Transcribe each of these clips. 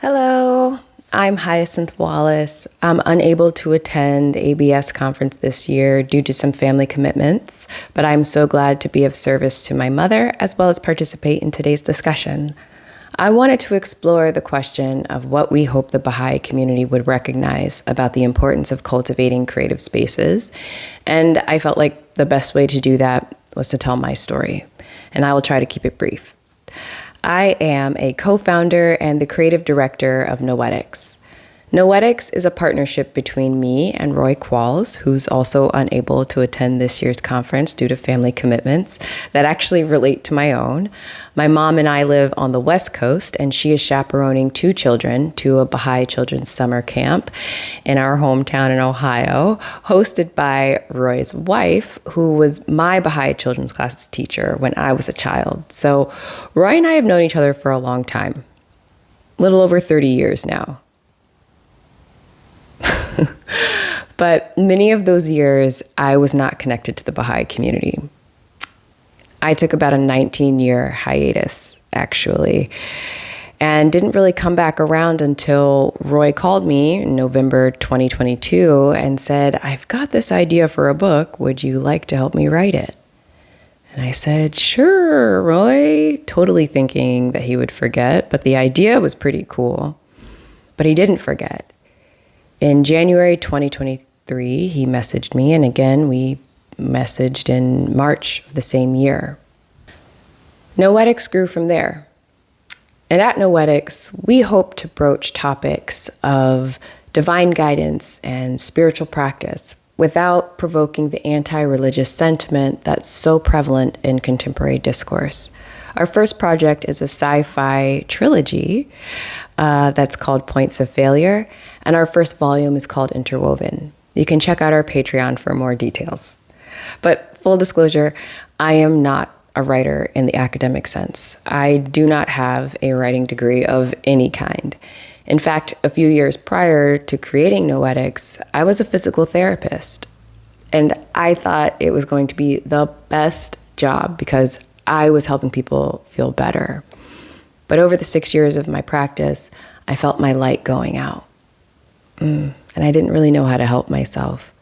Hello, I'm Hyacinth Wallace. I'm unable to attend ABS conference this year due to some family commitments, but I'm so glad to be of service to my mother as well as participate in today's discussion. I wanted to explore the question of what we hope the Baha'i community would recognize about the importance of cultivating creative spaces, and I felt like the best way to do that was to tell my story, and I will try to keep it brief. I am a co-founder and the creative director of Noetics. Noetics is a partnership between me and Roy Qualls, who's also unable to attend this year's conference due to family commitments that actually relate to my own. My mom and I live on the West Coast, and she is chaperoning 2 children to a Baha'i children's summer camp in our hometown in Ohio, hosted by Roy's wife, who was my Baha'i children's class teacher when I was a child. So Roy and I have known each other for a long time, a little over 30 years now. But many of those years, I was not connected to the Baha'i community. I took about a 19-year hiatus, actually, and didn't really come back around until Roy called me in November 2022 and said, "I've got this idea for a book. Would you like to help me write it?" And I said, "Sure, Roy," totally thinking that he would forget, but the idea was pretty cool. But he didn't forget. In January 2023, he messaged me, and again, we messaged in March of the same year. Noetics grew from there. And at Noetics, we hope to broach topics of divine guidance and spiritual practice without provoking the anti-religious sentiment that's so prevalent in contemporary discourse. Our first project is a sci-fi trilogy that's called Points of Failure, and our first volume is called Interwoven. You can check out our Patreon for more details. But full disclosure, I am not a writer in the academic sense. I do not have a writing degree of any kind. In fact, a few years prior to creating Noetics, I was a physical therapist, and I thought it was going to be the best job because I was helping people feel better. But over the 6 years of my practice, I felt my light going out. And I didn't really know how to help myself.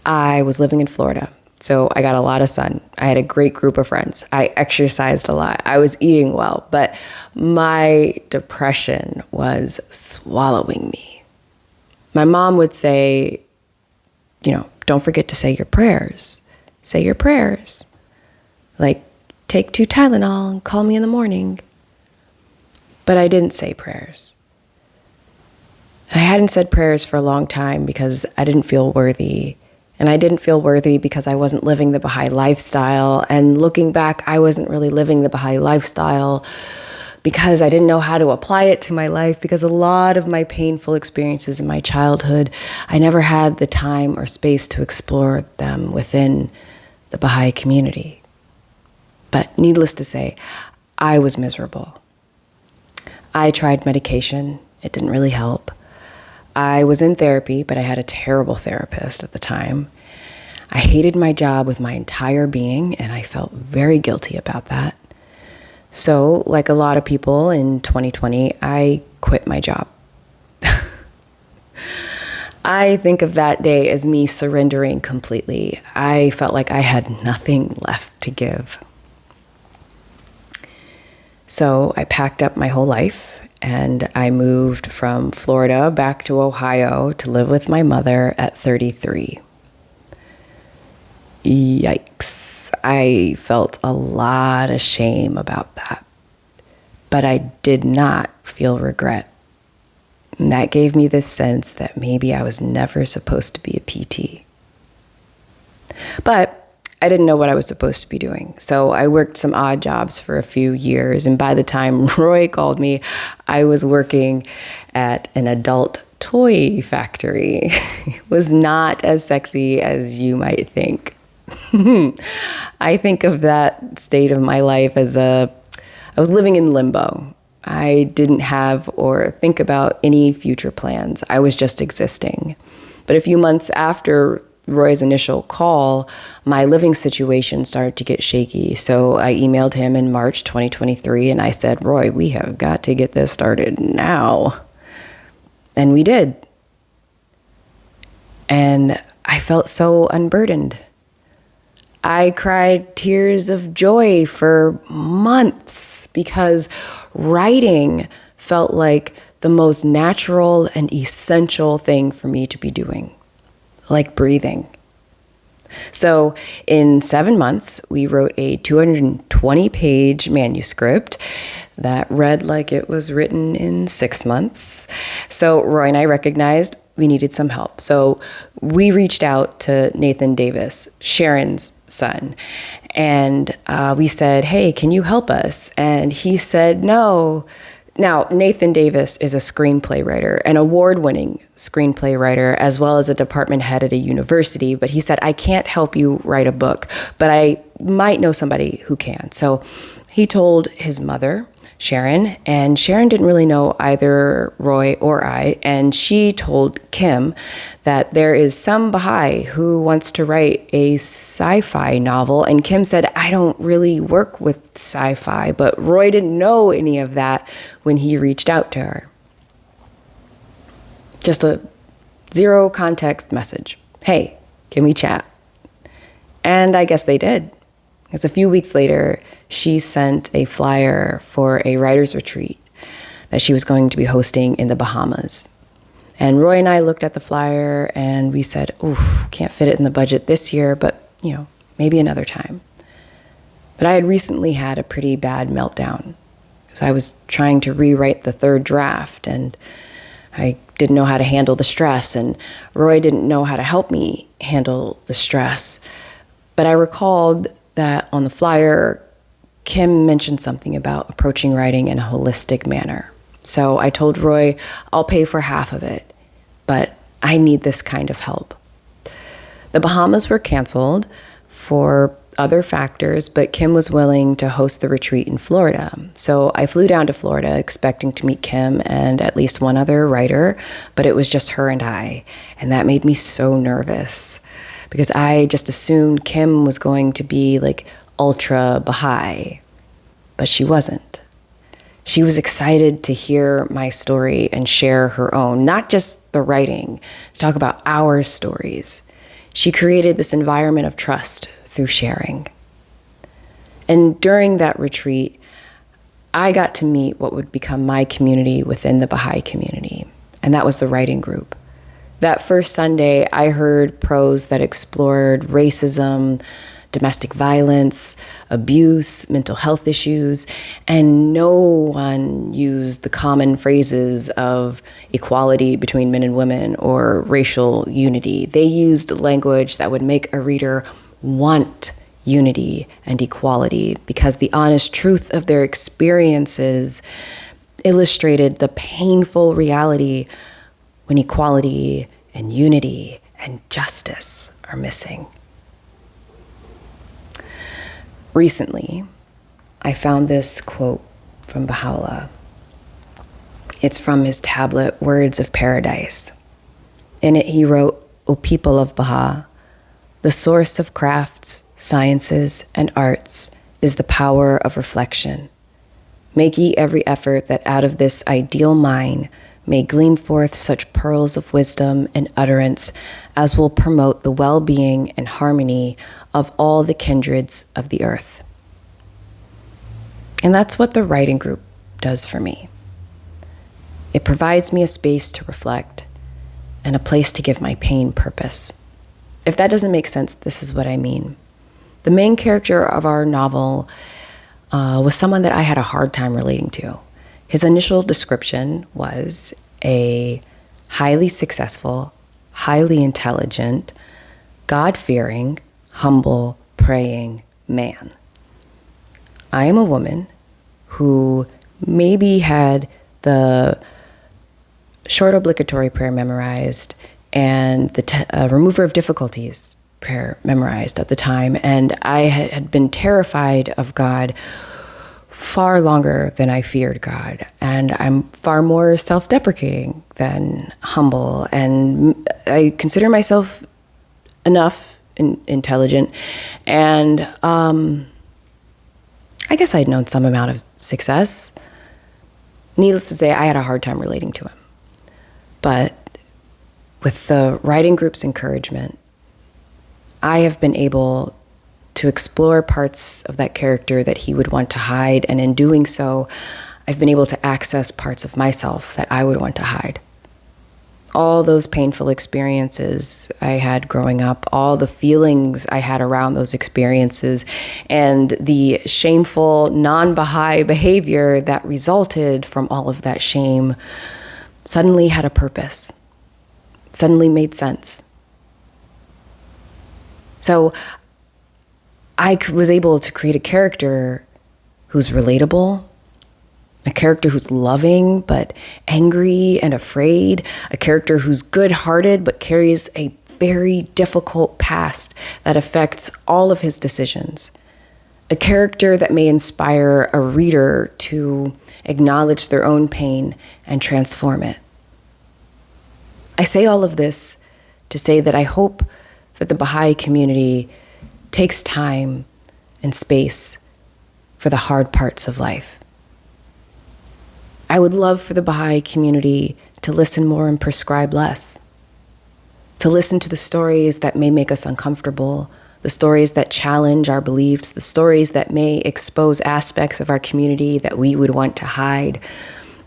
I was living in Florida, so I got a lot of sun. I had a great group of friends. I exercised a lot. I was eating well, but my depression was swallowing me. My mom would say, don't forget to say your prayers. Say your prayers. Like, take 2 Tylenol and call me in the morning. But I didn't say prayers. And I hadn't said prayers for a long time because I didn't feel worthy. And I didn't feel worthy because I wasn't living the Baha'i lifestyle. And looking back, I wasn't really living the Baha'i lifestyle because I didn't know how to apply it to my life, because a lot of my painful experiences in my childhood, I never had the time or space to explore them within the Baha'i community. But needless to say, I was miserable. I tried medication. It didn't really help. I was in therapy, but I had a terrible therapist at the time. I hated my job with my entire being, and I felt very guilty about that. So, like a lot of people in 2020, I quit my job. I think of that day as me surrendering completely. I felt like I had nothing left to give. So I packed up my whole life and I moved from Florida back to Ohio to live with my mother at 33. Yikes. I felt a lot of shame about that, but I did not feel regret. And that gave me this sense that maybe I was never supposed to be a PT. But I didn't know what I was supposed to be doing. So I worked some odd jobs for a few years. And by the time Roy called me, I was working at an adult toy factory. It was not as sexy as you might think. I think of that state of my life as I was living in limbo. I didn't have or think about any future plans. I was just existing. But a few months after Roy's initial call, my living situation started to get shaky. So I emailed him in March 2023 and I said, Roy, we have got to get this started now. And we did. And I felt so unburdened. I cried tears of joy for months because writing felt like the most natural and essential thing for me to be doing, like breathing. So in 7 months, we wrote a 220-page manuscript that read like it was written in 6 months. So Roy and I recognized we needed some help. So we reached out to Nathan Davis, Sharon's son, and we said, hey, can you help us? And he said, no. Now, Nathan Davis is a screenplay writer, an award-winning screenplay writer, as well as a department head at a university. But he said, I can't help you write a book, but I might know somebody who can. So he told his mother, Sharon, and Sharon didn't really know either Roy or I, and she told Kim that there is some Baha'i who wants to write a sci-fi novel, and Kim said, I don't really work with sci-fi, but Roy didn't know any of that when he reached out to her. Just a zero context message. Hey, can we chat? And I guess they did. Because a few weeks later, she sent a flyer for a writer's retreat that she was going to be hosting in the Bahamas. And Roy and I looked at the flyer and we said, oof, can't fit it in the budget this year, but, maybe another time. But I had recently had a pretty bad meltdown because I was trying to rewrite the third draft and I didn't know how to handle the stress, and Roy didn't know how to help me handle the stress. But I recalled that on the flyer, Kim mentioned something about approaching writing in a holistic manner. So I told Roy, I'll pay for half of it, but I need this kind of help. The Bahamas were canceled for other factors, but Kim was willing to host the retreat in Florida. So I flew down to Florida expecting to meet Kim and at least one other writer, but it was just her and I, and that made me so nervous because I just assumed Kim was going to be like ultra Baha'i, but she wasn't. She was excited to hear my story and share her own, not just the writing, talk about our stories. She created this environment of trust through sharing. And during that retreat, I got to meet what would become my community within the Baha'i community, and that was the writing group. That first Sunday, I heard prose that explored racism, domestic violence, abuse, mental health issues, and no one used the common phrases of equality between men and women or racial unity. They used language that would make a reader want unity and equality because the honest truth of their experiences illustrated the painful reality when equality and unity and justice are missing. Recently, I found this quote from Baha'u'llah. It's from his tablet, Words of Paradise. In it, he wrote, O people of Baha, the source of crafts, sciences, and arts is the power of reflection. Make ye every effort that out of this ideal mine may gleam forth such pearls of wisdom and utterance as will promote the well-being and harmony of all the kindreds of the earth. And that's what the writing group does for me. It provides me a space to reflect and a place to give my pain purpose. If that doesn't make sense, this is what I mean. The main character of our novel was someone that I had a hard time relating to. His initial description was a highly successful, highly intelligent, God-fearing, humble, praying man. I am a woman who maybe had the short obligatory prayer memorized and the remover of difficulties prayer memorized at the time, and I had been terrified of God far longer than I feared God, and I'm far more self-deprecating than humble, and I consider myself enough, intelligent, and I guess I'd known some amount of success. Needless to say, I had a hard time relating to him. But with the writing group's encouragement, I have been able to explore parts of that character that he would want to hide, and in doing so, I've been able to access parts of myself that I would want to hide. All those painful experiences I had growing up, all the feelings I had around those experiences, and the shameful non-Bahá'í behavior that resulted from all of that shame suddenly had a purpose, suddenly made sense. So I was able to create a character who's relatable, a character who's loving but angry and afraid, a character who's good-hearted but carries a very difficult past that affects all of his decisions, a character that may inspire a reader to acknowledge their own pain and transform it. I say all of this to say that I hope that the Bahá'í community takes time and space for the hard parts of life. I would love for the Bahá'í community to listen more and prescribe less, to listen to the stories that may make us uncomfortable, the stories that challenge our beliefs, the stories that may expose aspects of our community that we would want to hide,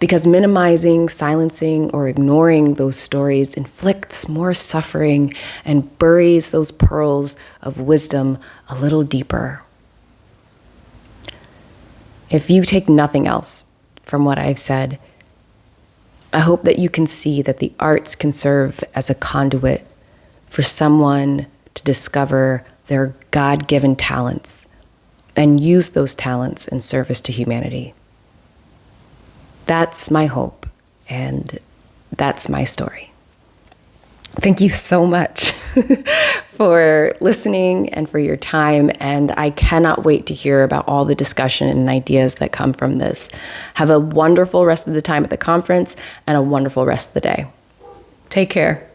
because minimizing, silencing, or ignoring those stories inflicts more suffering and buries those pearls of wisdom a little deeper. If you take nothing else from what I've said, I hope that you can see that the arts can serve as a conduit for someone to discover their God-given talents and use those talents in service to humanity. That's my hope, and that's my story. Thank you so much for listening and for your time, and I cannot wait to hear about all the discussion and ideas that come from this. Have a wonderful rest of the time at the conference and a wonderful rest of the day. Take care.